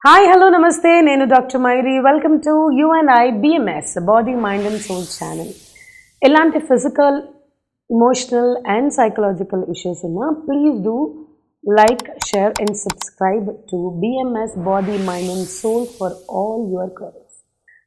Hi hello నమస్తే నేను doctor మైరీ welcome to you and I BMS body mind and soul channel. ఎలాంటి physical emotional and psychological issues ఉన్నా please do like share and subscribe to BMS body mind and soul for all your queries.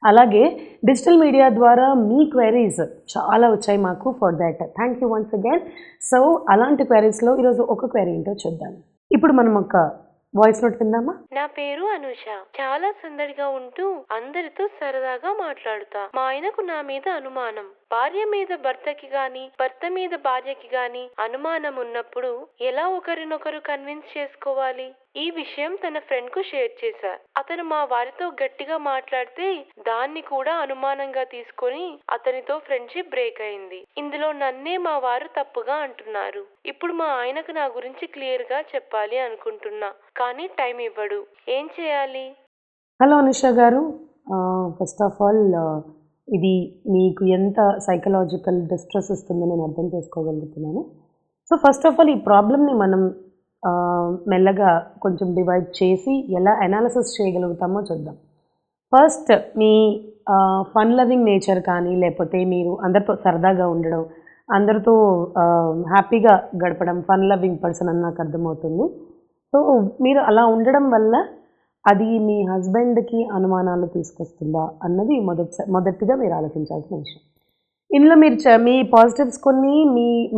అలాగే digital media ద్వారా మీ queries చాలా వచ్చాయి మాకు. For that thank you once again. So అలాంటి క్వైరీస్లో ఈరోజు ఒక క్వైరీ ఏంటో చూద్దాం. ఇప్పుడు మనం ఒక వాయిస్ నోట్ విందామా? నా పేరు అనుష. చాలా సందడిగా ఉంటూ అందరితో సరదాగా మాట్లాడుతా. మా ఆయనకు నా మీద అనుమానం. భార్య మీద భర్తకి గాని, భర్త మీద భార్యకి గాని అనుమానం ఉన్నప్పుడు ఎలా ఒకరినొకరు కన్విన్స్ చేసుకోవాలి? ఈ విషయం తన ఫ్రెండ్ కు షేర్ చేశా. అతను మా వారితో గట్టిగా మాట్లాడితే దాన్ని కూడా అనుమానంగా తీసుకొని అతనితో ఫ్రెండ్షిప్ బ్రేక్ అయింది. ఇందులో నన్నే మా వారు తప్పుగా అంటున్నారు. ఇప్పుడు మా ఆయనకు నా గురించి క్లియర్ గా చెప్పాలి అనుకుంటున్నా, కానీ టైం ఇవ్వడు. ఏం చేయాలి? హలో అనుష గారు, ఫస్ట్ ఆఫ్ ఆల్ ఇది మీకు ఎంత సైకలాజికల్ డిస్ట్రెస్ ఇస్తుందో నేను అర్థం చేసుకోగలుగుతున్నాను. సో ఫస్ట్ ఆఫ్ ఆల్ ఈ ప్రాబ్లమ్ని మనం మెల్లగా కొంచెం డివైడ్ చేసి ఎలా అనాలిసిస్ చేయగలుగుతామో చూద్దాం. ఫస్ట్ మీ ఫన్ లవింగ్ నేచర్ కానీ, లేకపోతే మీరు అందరితో సరదాగా ఉండడం, అందరితో హ్యాపీగా గడపడం, ఫన్ లవింగ్ పర్సన్ అని నాకు అర్థమవుతుంది. సో మీరు అలా ఉండడం వల్ల అది మీ హస్బెండ్కి అనుమానాలు తీసుకొస్తుందా అన్నది మొదటిగా మీరు ఆలోచించాల్సిన విషయం. ఇందులో మీరు మీ పాజిటివ్స్ కొన్ని,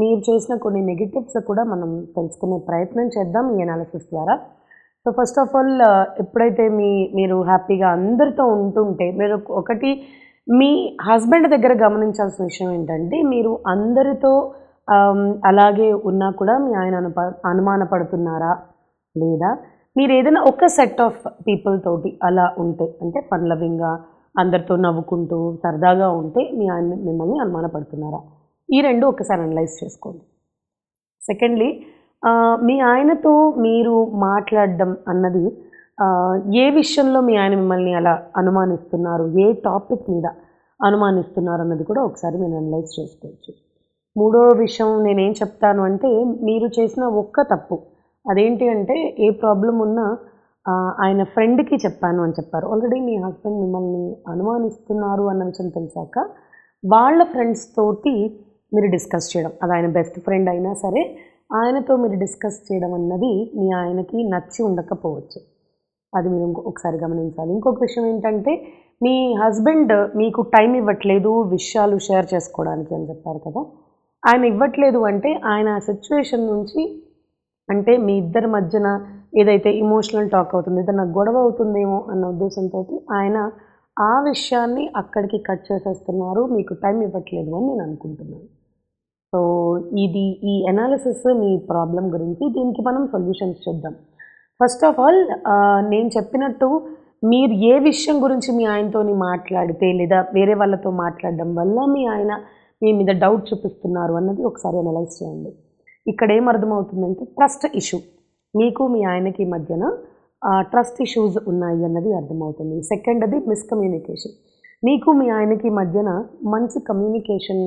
మీరు చేసిన కొన్ని నెగిటివ్స్ కూడా మనం తెలుసుకునే ప్రయత్నం చేద్దాం ఈ అనాలిసిస్ ద్వారా. సో ఫస్ట్ ఆఫ్ ఆల్ ఎప్పుడైతే మీరు హ్యాపీగా అందరితో ఉంటుంటే, మీరు ఒకటి మీ హస్బెండ్ దగ్గర గమనించాల్సిన విషయం ఏంటంటే, మీరు అందరితో అలాగే ఉన్నా కూడా మీ ఆయన అనుమానపడుతున్నారా, లేదా మీరు ఏదైనా ఒక సెట్ ఆఫ్ పీపుల్ తోటి అలా ఉంటే, అంటే ఫన్ లవింగ్గా అందరితో నవ్వుకుంటూ సరదాగా ఉంటే మీ ఆయన మిమ్మల్ని అనుమానపడుతున్నారా? ఈ రెండు ఒకసారి అనలైజ్ చేసుకోండి. సెకండ్లీ, మీ ఆయనతో మీరు మాట్లాడడం అన్నది ఏ విషయంలో మీ ఆయన మిమ్మల్ని అలా అనుమానిస్తున్నారు, ఏ టాపిక్ మీద అనుమానిస్తున్నారు అన్నది కూడా ఒకసారి మీరు అనలైజ్ చేసుకోవచ్చు. మూడో విషయం నేనేం చెప్తాను అంటే, మీరు చేసిన ఒక్క తప్పు అదేంటి అంటే, ఏ ప్రాబ్లం ఉన్నా ఆయన ఫ్రెండ్కి చెప్పాను అని చెప్పారు. ఆల్రెడీ మీ హస్బెండ్ మిమ్మల్ని అనుమానిస్తున్నారు అన్న విషయం తెలిసాక వాళ్ళ ఫ్రెండ్స్ తోటి మీరు డిస్కస్ చేయడం, అది ఆయన బెస్ట్ ఫ్రెండ్ అయినా సరే ఆయనతో మీరు డిస్కస్ చేయడం అన్నది మీ ఆయనకి నచ్చి ఉండకపోవచ్చు. అది మీరు ఒకసారి గమనించాలి. ఇంకొక విషయం ఏంటంటే, మీ హస్బెండ్ మీకు టైం ఇవ్వట్లేదు విషయాలు షేర్ చేసుకోవడానికి అని చెప్పారు కదా. ఆయన ఇవ్వట్లేదు అంటే ఆయన ఆ సిచ్యువేషన్ నుంచి, అంటే మీ ఇద్దరి మధ్యన ఏదైతే ఇమోషనల్ టాక్ అవుతుంది, ఏదైనా గొడవ అవుతుందేమో అన్న ఉద్దేశంతో ఆయన ఆ విషయాన్ని అక్కడికి కట్ చేసేస్తున్నారు, మీకు టైం ఇవ్వట్లేదు అని నేను అనుకుంటున్నాను. సో ఈ అనాలిసిస్ మీ ప్రాబ్లం గురించి. దీనికి మనం సొల్యూషన్స్ చేద్దాం. ఫస్ట్ ఆఫ్ ఆల్, నేను చెప్పినట్టు మీరు ఏ విషయం గురించి మీ ఆయనతో మాట్లాడితే, లేదా వేరే వాళ్ళతో మాట్లాడడం వల్ల మీ ఆయన మీ మీద డౌట్ చూపిస్తున్నారు అన్నది ఒకసారి అనలైజ్ చేయండి. ఇక్కడ ఏం అర్థమవుతుందంటే, ట్రస్ట్ ఇష్యూ, మీకు మీ ఆయనకి మధ్యన ట్రస్ట్ ఇష్యూస్ ఉన్నాయి అన్నది అర్థమవుతుంది. సెకండ్, అది మిస్కమ్యూనికేషన్, మీకు మీ ఆయనకి మధ్యన మంచి కమ్యూనికేషన్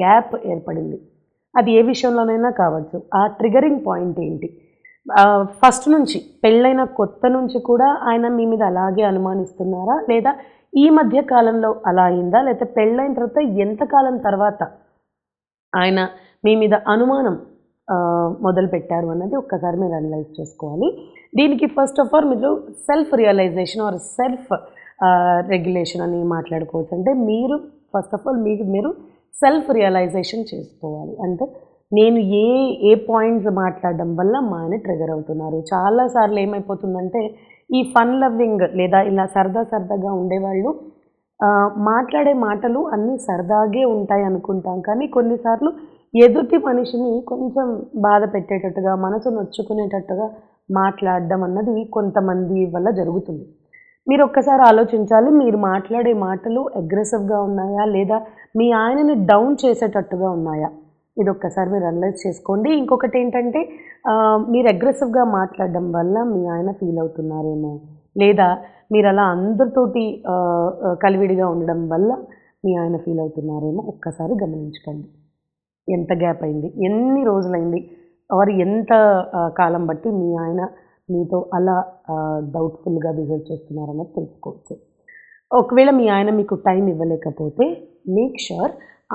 గ్యాప్ ఏర్పడింది. అది ఏ విషయంలోనైనా కావచ్చు. ఆ ట్రిగరింగ్ పాయింట్ ఏంటి? ఫస్ట్ నుంచి, పెళ్ళైన కొత్త నుంచి కూడా ఆయన మీ మీద అలాగే అనుమానిస్తున్నారా, లేదా ఈ మధ్య కాలంలో అలా అయిందా, లేదా పెళ్ళైన తర్వాత ఎంతకాలం తర్వాత ఆయన మీ మీద అనుమానం మొదలుపెట్టారు అన్నది ఒక్కసారి మీరు అనలైజ్ చేసుకోవాలి. దీనికి ఫస్ట్ ఆఫ్ ఆల్ మీరు self realization or self regulation అని మాట్లాడుకోవచ్చు. అంటే మీరు ఫస్ట్ ఆఫ్ ఆల్ మీరు సెల్ఫ్ రియలైజేషన్ చేసుకోవాలి. అంటే నేను ఏ పాయింట్స్ మాట్లాడడం వల్ల మా ఆయన ట్రిగర్ అవుతున్నారు. చాలాసార్లు ఏమైపోతుందంటే, ఈ ఫన్ లవింగ్ లేదా ఇలా సరదాగా ఉండేవాళ్ళు మాట్లాడే మాటలు అన్నీ సరదాగే ఉంటాయి అనుకుంటాం, కానీ కొన్నిసార్లు ఎదుటి మనిషిని కొంచెం బాధ పెట్టేటట్టుగా, మనసు నొచ్చుకునేటట్టుగా మాట్లాడడం అన్నది కొంతమంది వల్ల జరుగుతుంది. మీరు ఒక్కసారి ఆలోచించాలి, మీరు మాట్లాడే మాటలు అగ్రెసివ్గా ఉన్నాయా, లేదా మీ ఆయనని డౌన్ చేసేటట్టుగా ఉన్నాయా? ఇది ఒక్కసారి మీరు అనలైజ్ చేసుకోండి. ఇంకొకటి ఏంటంటే, మీరు అగ్రెసివ్గా మాట్లాడడం వల్ల మీ ఆయన ఫీల్ అవుతున్నారేమో, లేదా మీరు అలా అందరితోటి కలివిడిగా ఉండడం వల్ల మీ ఆయన ఫీల్ అవుతున్నారేమో ఒక్కసారి గమనించుకోండి. ఎంత గ్యాప్ అయింది, ఎన్ని రోజులైంది, ఆర్ ఎంత కాలం బట్టి మీ ఆయన మీతో అలా డౌట్ఫుల్గా బిహేవ్ చేస్తున్నారన్నది తెలుసుకోవచ్చు. ఒకవేళ మీ ఆయన మీకు టైం ఇవ్వలేకపోతే మేక్ ష్యూర్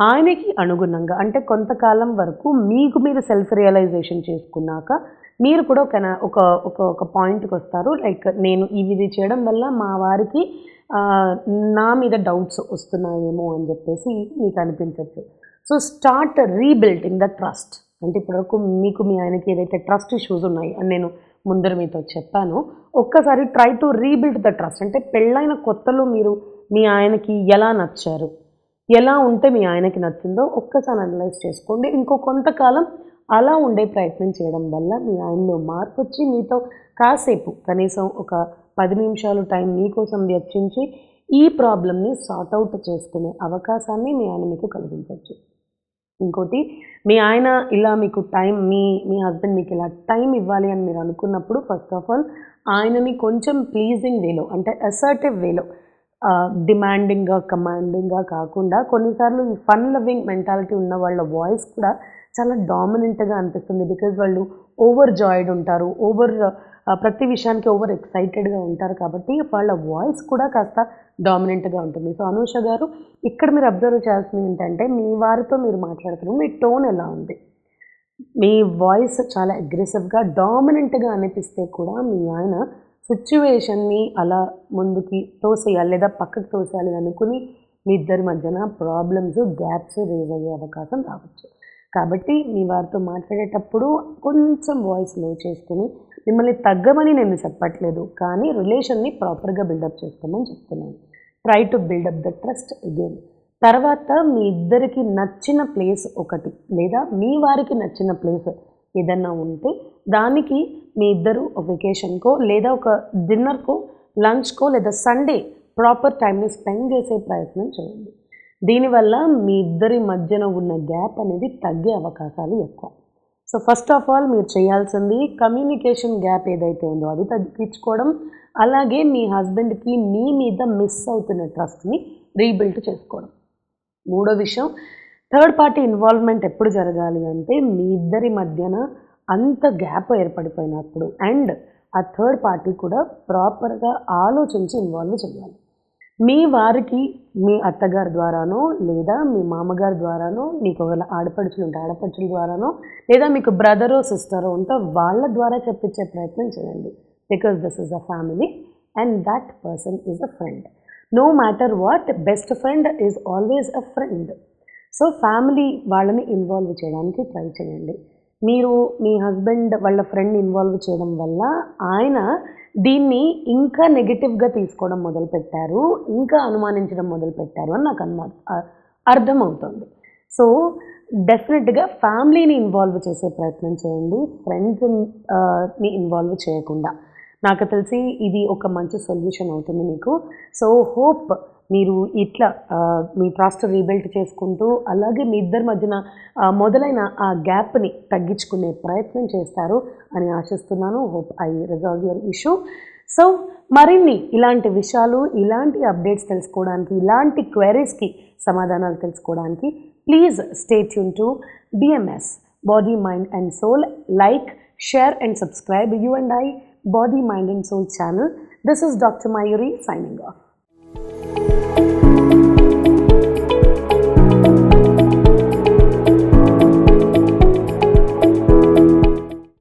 ఆయనకి అనుగుణంగా, అంటే కొంతకాలం వరకు మీకు మీరు సెల్ఫ్ రియలైజేషన్ చేసుకున్నాక మీరు కూడా ఒక ఒక ఒక పాయింట్కి వస్తారు. లైక్ నేను ఇది చేయడం వల్ల మా వారికి నా మీద డౌట్స్ వస్తున్నాయేమో అని చెప్పేసి మీకు అనిపించవచ్చు. So start rebuilding the trust. అంటే ఇప్పటివరకు మీకు మీ ఆయనకి ఏదైతే ట్రస్ట్ ఇష్యూస్ ఉన్నాయి అని నేను ముందర మీతో చెప్పానో, ఒక్కసారి try to rebuild the trust. అంటే పెళ్ళైన కొత్తలో మీరు మీ ఆయనకి ఎలా నచ్చారు, ఎలా ఉంటే మీ ఆయనకి నచ్చిందో ఒక్కసారి అనలైజ్ చేసుకోండి. ఇంకో కొంతకాలం అలా ఉండే ప్రయత్నం చేయడం వల్ల మీ ఆయనలో మార్పు వచ్చి మీతో కాసేపు కనీసం ఒక 10 నిమిషాలు టైం మీకోసం వెచ్చించి ఈ ప్రాబ్లమ్ని సార్ట్అవుట్ చేసుకునే అవకాశాన్ని మీ ఆయన మీకు కలిగించవచ్చు. ఇంకోటి, మీ ఆయన ఇలా మీకు టైం మీ హస్బెండ్ మీకు ఇలా టైం ఇవ్వాలి అని మీరు అనుకున్నప్పుడు ఫస్ట్ ఆఫ్ ఆల్ ఆయనని కొంచెం ప్లీజింగ్ వేలో, అంటే అసర్టివ్ వేలో, డిమాండింగ్గా కమాండింగ్గా కాకుండా కొన్నిసార్లు ఈ ఫన్ లవింగ్ మెంటాలిటీ ఉన్న వాళ్ళ వాయిస్ కూడా చాలా డామినెంట్గా అనిపిస్తుంది. బికాజ్ వాళ్ళు ఓవర్ జాయిడ్ ఉంటారు, ప్రతి విషయానికి ఓవర్ ఎక్సైటెడ్గా ఉంటారు కాబట్టి వాళ్ళ వాయిస్ కూడా కాస్త డామినెంట్గా ఉంటుంది. సో అనూష గారు, ఇక్కడ మీరు అబ్జర్వ్ చేయాల్సింది ఏంటంటే మీ వారితో మీరు మాట్లాడుతున్నారు, మీ టోన్ ఎలా ఉంది. మీ వాయిస్ చాలా అగ్రెసివ్గా డామినెంట్గా అనిపిస్తే కూడా మీ ఆయన సిచ్యువేషన్ని అలా ముందుకి తోసేయాలి లేదా పక్కకు తోసేయాలి అనుకుని మీ ఇద్దరి మధ్యన ప్రాబ్లమ్స్, గ్యాప్స్ రేజ్ అయ్యే అవకాశం రావచ్చు. కాబట్టి మీ వారితో మాట్లాడేటప్పుడు కొంచెం వాయిస్ లో చేసుకుని, మిమ్మల్ని తగ్గమని నేను చెప్పట్లేదు, కానీ రిలేషన్ని ప్రాపర్గా బిల్డప్ చేసుకోమని చెప్తున్నాను. Try to buildup the trust again. తర్వాత మీ ఇద్దరికి నచ్చిన ప్లేస్ ఒకటి లేదా మీ వారికి నచ్చిన ప్లేస్ ఏదన్నా ఉంటే దానికి మీ ఇద్దరు ఒక వెకేషన్కో లేదా ఒక డిన్నర్కో, లంచ్కో లేదా సండే ప్రాపర్ టైంని స్పెండ్ చేసే ప్రయత్నం చేయండి. దీనివల్ల మీ ఇద్దరి మధ్యన ఉన్న గ్యాప్ అనేది తగ్గే అవకాశాలు ఎక్కువ. సో ఫస్ట్ ఆఫ్ ఆల్ మీరు చేయాల్సింది కమ్యూనికేషన్ గ్యాప్ ఏదైతే ఉందో అది తగ్గించుకోవడం, అలాగే మీ హస్బెండ్కి మీ మీద మిస్ అవుతున్న ట్రస్ట్ని రీబిల్డ్ చేసుకోవడం. మూడో విషయం, థర్డ్ పార్టీ ఇన్వాల్వ్మెంట్ ఎప్పుడు జరగాలి అంటే మీ ఇద్దరి మధ్యన అంత గ్యాప్ ఏర్పడిపోయినప్పుడు, అండ్ ఆ థర్డ్ పార్టీ కూడా ప్రాపర్గా ఆలోచించి ఇన్వాల్వ్ చేయాలి. మీ వారికి మీ అత్తగారి ద్వారానో లేదా మీ మామగారి ద్వారానో, మీకు ఒకవేళ ఆడపడుచులు ఉంటే ఆడపడుచుల ద్వారానో, లేదా మీకు బ్రదరో సిస్టరో ఉంటే వాళ్ళ ద్వారా చెప్పించే ప్రయత్నం చేయండి. Because this is a family and that person is a friend. No matter what, best friend is always a friend. So family వాళ్ళని ఇన్వాల్వ్ చేయడానికి ట్రై చేయండి. మీరు మీ హస్బెండ్ వాళ్ళ ఫ్రెండ్ ఇన్వాల్వ్ చేయడం వల్ల ఆయన దీన్ని ఇంకా నెగిటివ్గా తీసుకోవడం మొదలుపెట్టారు, ఇంకా అనుమానించడం మొదలుపెట్టారు అని నాకు అర్థమవుతుంది. సో డెఫినెట్గా ఫ్యామిలీని ఇన్వాల్వ్ చేసే ప్రయత్నం చేయండి, ఫ్రెండ్స్ని ఇన్వాల్వ్ చేయకుండా. నాకు తెలిసి ఇది ఒక మంచి సొల్యూషన్ అవుతుంది మీకు. సో హోప్ మీరు ఇట్లా మీ ట్రస్ట్ రీబిల్డ్ చేసుకుంటూ, అలాగే మీ ఇద్దరి మధ్యన మొదలైన ఆ గ్యాప్ని తగ్గించుకునే ప్రయత్నం చేస్తారు అని ఆశిస్తున్నాను. Hope I resolve your issue. So మరిన్ని ఇలాంటి విషయాలు, ఇలాంటి అప్డేట్స్ తెలుసుకోవడానికి, ఇలాంటి క్వైరీస్కి సమాధానాలు తెలుసుకోవడానికి please stay tune to BMS Body, Mind and Soul. Like, share and subscribe You and I Body, Mind and Soul channel. This is Dr. Mayuri signing off.